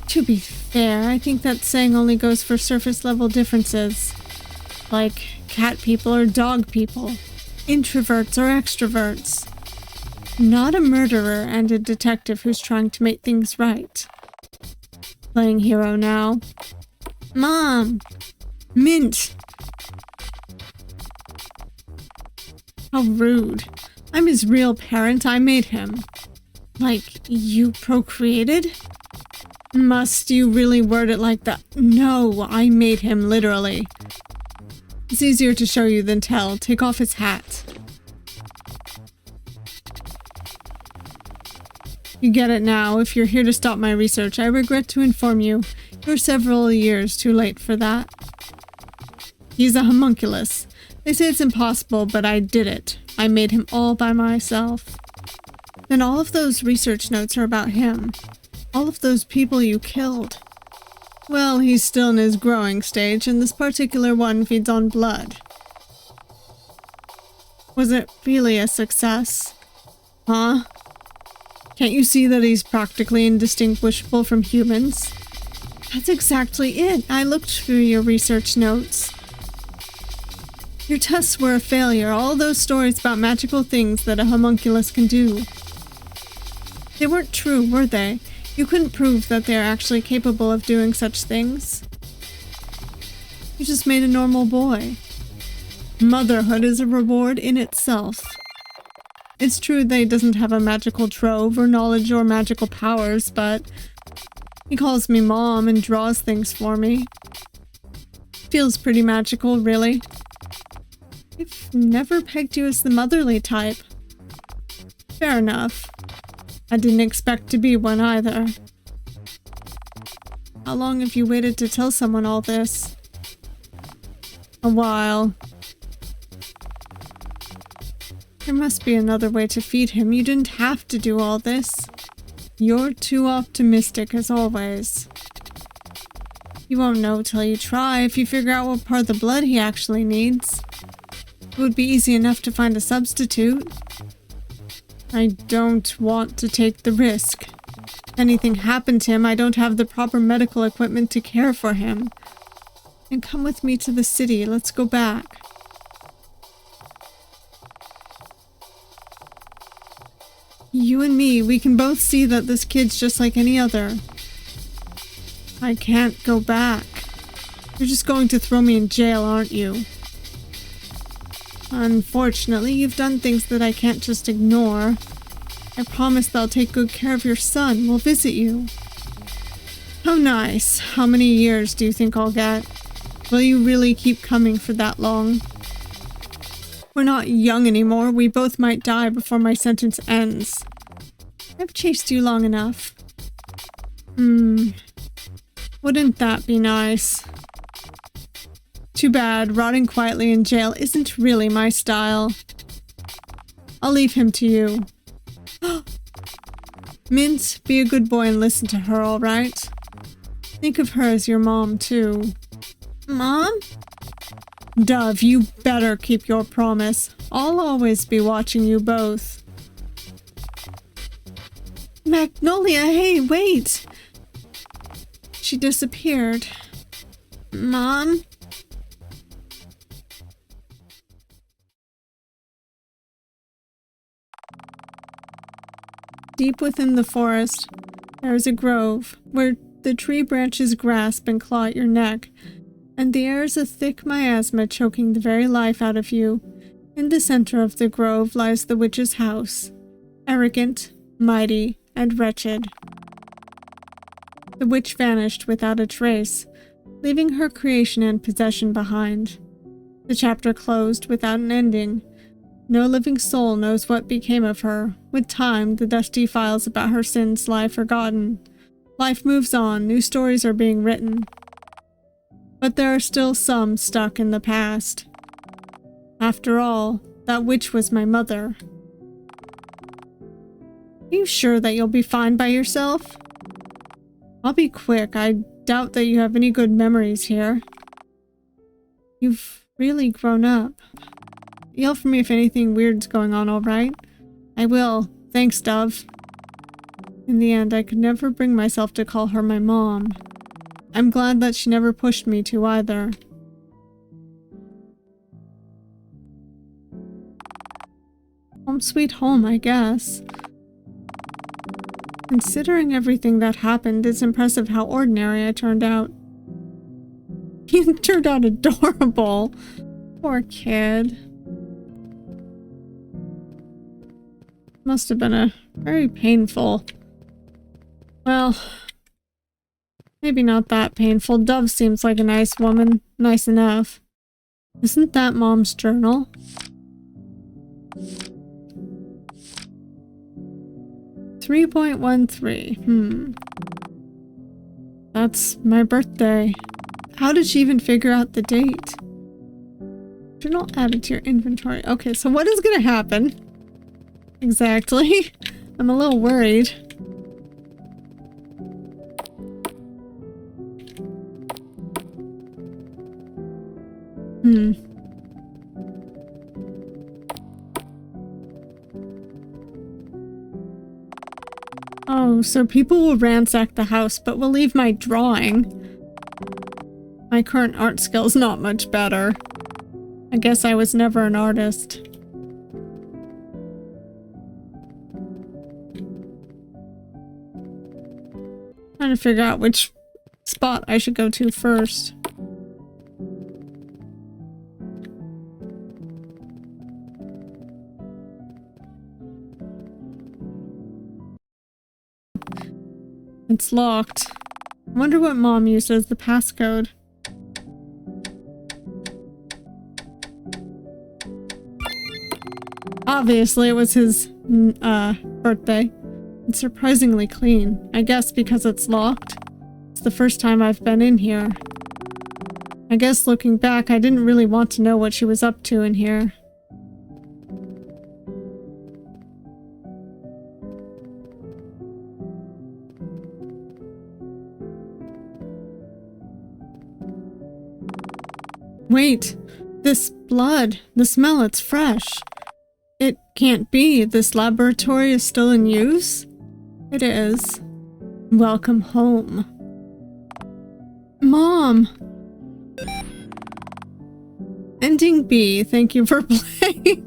To be fair, I think that saying only goes for surface-level differences. Like cat people or dog people. Introverts or extroverts. Not a murderer and a detective who's trying to make things right. Playing hero now. Mom! Mint! How rude. I'm his real parent. I made him. Like, you procreated? Must you really word it like that? No, I made him, literally. It's easier to show you than tell. Take off his hat. You get it now. If you're here to stop my research, I regret to inform you, you're several years too late for that. He's a homunculus. They say it's impossible, but I did it. I made him all by myself. Then all of those research notes are about him. All of those people you killed. Well, he's still in his growing stage, and this particular one feeds on blood. Was it really a success? Huh? Can't you see that he's practically indistinguishable from humans? That's exactly it. I looked through your research notes. Your tests were a failure. All those stories about magical things that a homunculus can do. They weren't true, were they? You couldn't prove that they're actually capable of doing such things. You just made a normal boy. Motherhood is a reward in itself. It's true that he doesn't have a magical trove or knowledge or magical powers, but he calls me mom and draws things for me. Feels pretty magical, really. I've never pegged you as the motherly type. Fair enough. I didn't expect to be one either. How long have you waited to tell someone all this? A while. There must be another way to feed him. You didn't have to do all this. You're too optimistic as always. You won't know till you try. If you figure out what part of the blood he actually needs, it would be easy enough to find a substitute. I don't want to take the risk. If anything happened to him, I don't have the proper medical equipment to care for him. And come with me to the city. Let's go back. You and me, we can both see that this kid's just like any other. I can't go back. You're just going to throw me in jail, aren't you? Unfortunately, you've done things that I can't just ignore. I promise that I'll take good care of your son. We'll visit you. How nice. How many years do you think I'll get? Will you really keep coming for that long? We're not young anymore. We both might die before my sentence ends. I've chased you long enough. Wouldn't that be nice? Too bad. Rotting quietly in jail isn't really my style. I'll leave him to you. Mint, be a good boy and listen to her, all right? Think of her as your mom, too. Mom? Dove, you better keep your promise. I'll always be watching you both. Magnolia, hey, wait! She disappeared. Mom? Deep within the forest, there is a grove, where the tree branches grasp and claw at your neck, and the air is a thick miasma choking the very life out of you. In the center of the grove lies the witch's house, arrogant, mighty, and wretched. The witch vanished without a trace, leaving her creation and possession behind. The chapter closed without an ending. No living soul knows what became of her. With time, the dusty files about her sins lie forgotten. Life moves on, new stories are being written. But there are still some stuck in the past. After all, that witch was my mother. Are you sure that you'll be fine by yourself? I'll be quick. I doubt that you have any good memories here. You've really grown up. Yell for me if anything weird's going on, alright? I will. Thanks, Dove. In the end, I could never bring myself to call her my mom. I'm glad that she never pushed me to either. Home sweet home, I guess. Considering everything that happened, it's impressive how ordinary I turned out. You turned out adorable. Poor kid. Must have been a very painful... Well, maybe not that painful. Dove seems like a nice woman. Nice enough. Isn't that Mom's journal? .13. That's my birthday. How did she even figure out the date? Journal added to your inventory. Okay, so what is gonna happen? Exactly. I'm a little worried. Oh, so people will ransack the house, but will leave my drawing. My current art skill's not much better. I guess I was never an artist. Trying to figure out which spot I should go to first. It's locked. I wonder what Mom used as the passcode. Obviously, it was his birthday. It's surprisingly clean. I guess because it's locked. It's the first time I've been in here. I guess looking back, I didn't really want to know what she was up to in here. Wait, this blood, the smell, it's fresh. It can't be. This laboratory is still in use? It is. Welcome home. Mom! Ending B, thank you for playing.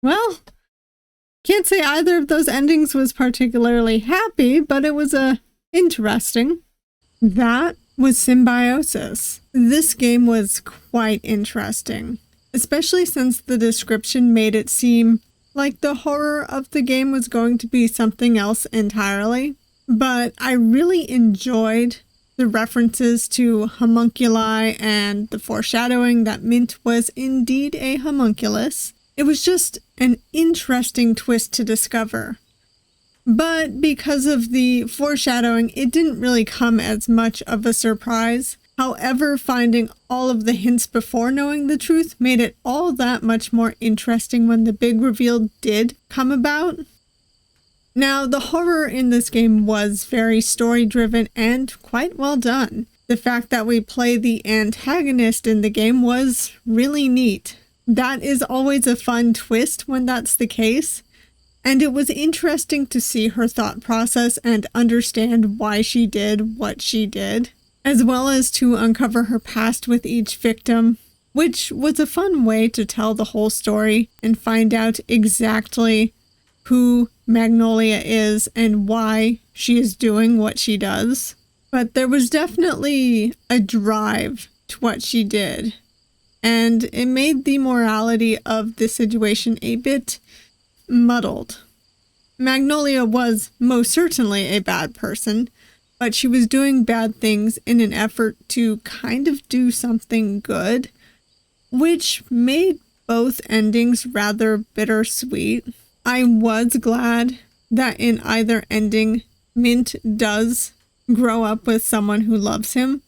Well, can't say either of those endings was particularly happy, but it was interesting. That was Symbiosis. This game was quite interesting, especially since the description made it seem like the horror of the game was going to be something else entirely. But I really enjoyed the references to homunculi and the foreshadowing that Mint was indeed a homunculus. It was just an interesting twist to discover. But because of the foreshadowing, it didn't really come as much of a surprise. However, finding all of the hints before knowing the truth made it all that much more interesting when the big reveal did come about. Now, the horror in this game was very story-driven and quite well done. The fact that we play the antagonist in the game was really neat. That is always a fun twist when that's the case, and it was interesting to see her thought process and understand why she did what she did, as well as to uncover her past with each victim, which was a fun way to tell the whole story and find out exactly who Magnolia is and why she is doing what she does. But there was definitely a drive to what she did, and it made the morality of the situation a bit muddled. Magnolia was most certainly a bad person, but she was doing bad things in an effort to kind of do something good, which made both endings rather bittersweet. I was glad that in either ending, Mint does grow up with someone who loves him.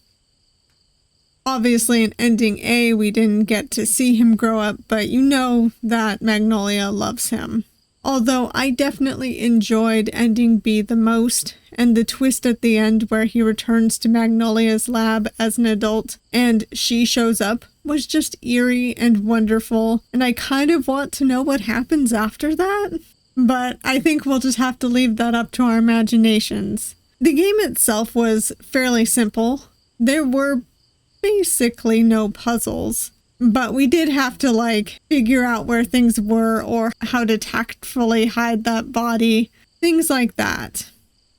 Obviously, in ending A, we didn't get to see him grow up, but you know that Magnolia loves him. Although I definitely enjoyed ending B the most, and the twist at the end where he returns to Magnolia's lab as an adult and she shows up was just eerie and wonderful, and I kind of want to know what happens after that. But I think we'll just have to leave that up to our imaginations. The game itself was fairly simple. There were basically no puzzles, but we did have to figure out where things were or how to tactfully hide that body, things like that.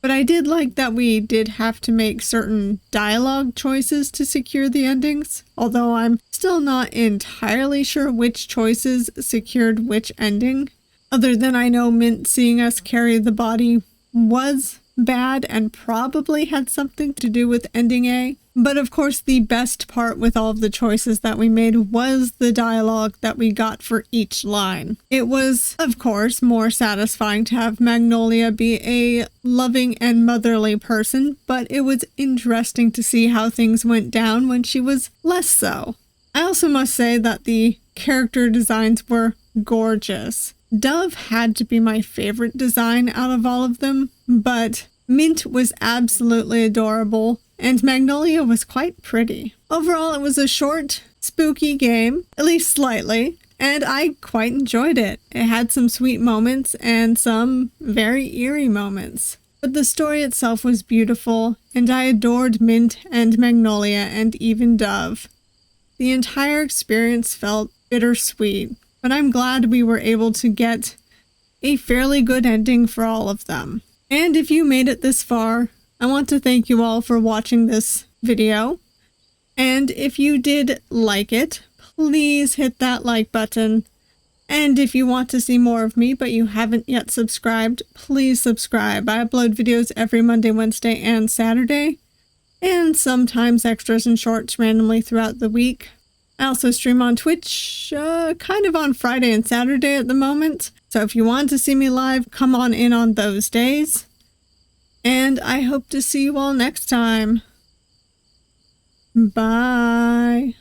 But I did like that we did have to make certain dialogue choices to secure the endings, although I'm still not entirely sure which choices secured which ending. Other than I know Mint seeing us carry the body was bad and probably had something to do with ending A. But of course, the best part with all of the choices that we made was the dialogue that we got for each line. It was, of course, more satisfying to have Magnolia be a loving and motherly person, but it was interesting to see how things went down when she was less so. I also must say that the character designs were gorgeous. Dove had to be my favorite design out of all of them, but Mint was absolutely adorable, and Magnolia was quite pretty. Overall, it was a short, spooky game, at least slightly, and I quite enjoyed it. It had some sweet moments and some very eerie moments. But the story itself was beautiful, and I adored Mint and Magnolia and even Dove. The entire experience felt bittersweet, but I'm glad we were able to get a fairly good ending for all of them. And if you made it this far, I want to thank you all for watching this video. And if you did like it, please hit that like button. And if you want to see more of me, but you haven't yet subscribed, please subscribe. I upload videos every Monday, Wednesday, and Saturday, and sometimes extras and shorts randomly throughout the week. I also stream on Twitch, kind of on Friday and Saturday at the moment. So if you want to see me live, come on in on those days. And I hope to see you all next time. Bye.